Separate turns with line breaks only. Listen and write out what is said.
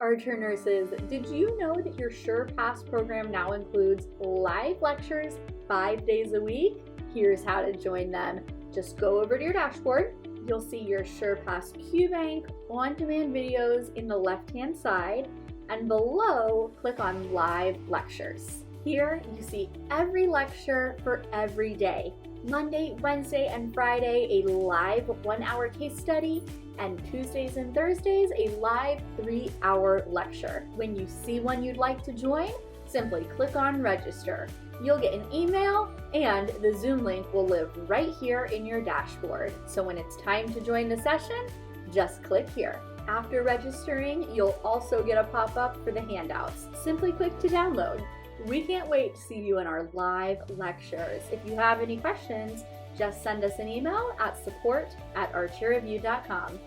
Archer nurses, did you know that your SurePass program now includes live lectures 5 days a week? Here's how to join them. Just go over to your dashboard. You'll see your SurePass Qbank on-demand videos in the left-hand side, and below, click on Live Lectures. Here, you see every lecture for every day. Monday, Wednesday, and Friday, a live 1-hour case study, and Tuesdays and Thursdays, a live 3-hour lecture. When you see one you'd like to join, simply click on Register. You'll get an email, and the Zoom link will live right here in your dashboard. So when it's time to join the session, just click here. After registering, you'll also get a pop-up for the handouts. Simply click to download. We can't wait to see you in our live lectures. If you have any questions, just send us an email at support@archerreview.com.